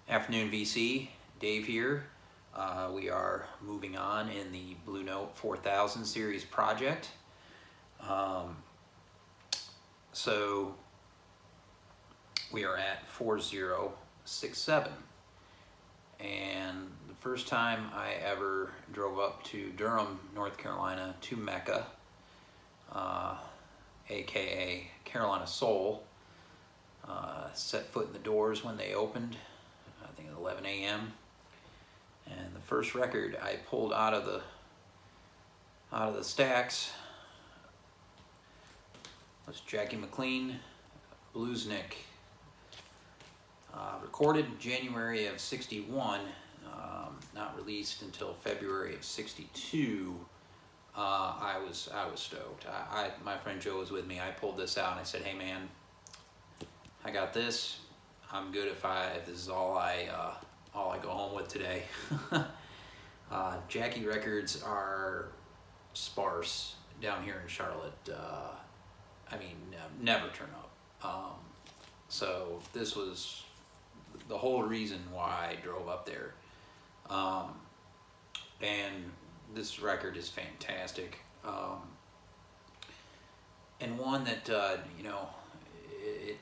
Afternoon VC, Dave here. We are moving on in the Blue Note 4000 series project. So we are at 4067, and the first time I ever drove up to Durham, North Carolina, to Mecca, aka Carolina Soul, set foot in the doors when they opened, I think at 11 a.m. And the first record I pulled out of the stacks was Jackie McLean, Bluesnik, recorded in January of '61, not released until February of '62. I was stoked. My friend Joe was with me. I pulled this out and I said, "Hey man, I got this. I'm good if this is all I go home with today." Jackie records are sparse down here in Charlotte. Never turn up. So this was the whole reason why I drove up there. And this record is fantastic. And one that,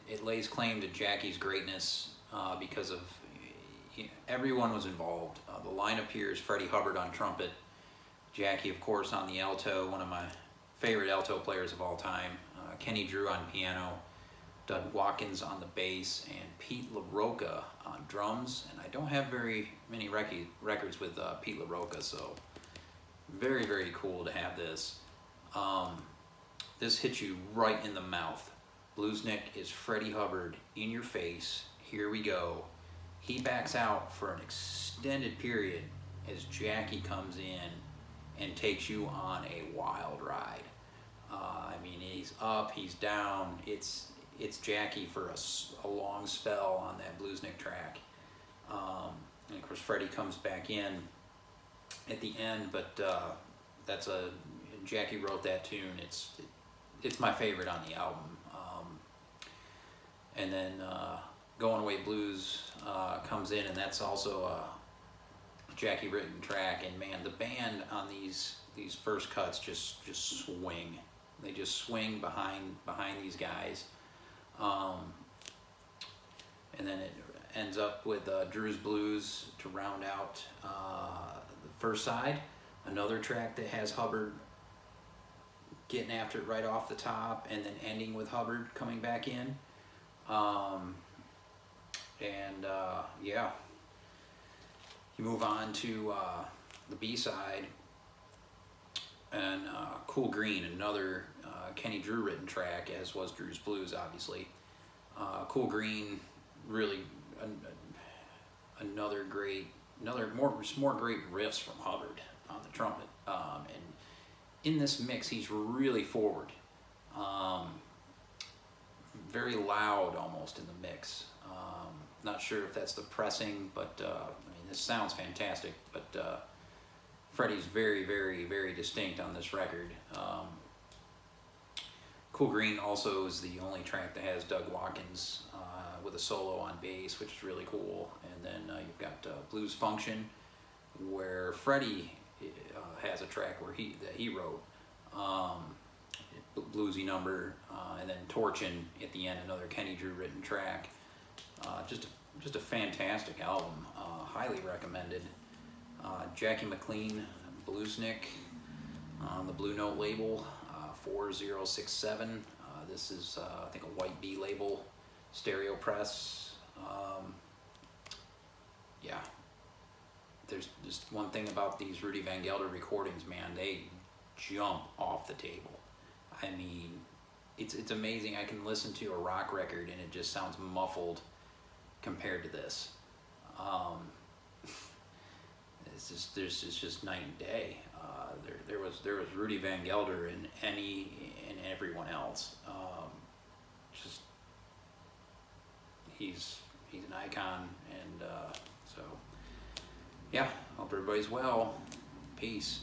it lays claim to Jackie's greatness because of everyone was involved. The lineup here is Freddie Hubbard on trumpet, Jackie, of course, on the alto, one of my favorite alto players of all time, Kenny Drew on piano, Doug Watkins on the bass, and Pete LaRocca on drums. And I don't have very many records with Pete LaRocca, so very, very cool to have this. This hits you right in the mouth. Bluesnik is Freddie Hubbard in your face. Here we go. He backs out for an extended period as Jackie comes in and takes you on a wild ride. He's up, he's down. It's Jackie for a long spell on that Bluesnik track. And of course Freddie comes back in at the end, but Jackie wrote that tune. It's my favorite on the album. And then Going Away Blues comes in, and that's also a Jackie written track. And man, the band on these first cuts just swing. They just swing behind these guys. And then it ends up with Drew's Blues to round out the first side. Another track that has Hubbard getting after it right off the top, and then ending with Hubbard coming back in. You move on to the B-side, and Cool Green, another Kenny Drew written track, as was Drew's Blues, obviously. Cool Green, really another more great riffs from Hubbard on the trumpet. And in this mix, he's really forward. Very loud almost in the mix. Not sure if that's the pressing, but this sounds fantastic. But Freddie's very, very, very distinct on this record. Cool Green also is the only track that has Doug Watkins with a solo on bass, which is really cool. And then you've got Blues Function, where Freddie has a track that he wrote. Bluesy number, and then Torchin' at the end, another Kenny Drew written track. Just a fantastic album, highly recommended. Jackie McLean, Bluesnik, on the Blue Note label, 4067. This is I think a white B label, stereo press. There's just one thing about these Rudy Van Gelder recordings, man, they jump off the table. It's amazing. I can listen to a rock record and it just sounds muffled compared to this. It's just night and day. There was Rudy Van Gelder and everyone else. He's an icon, and so yeah. Hope everybody's well. Peace.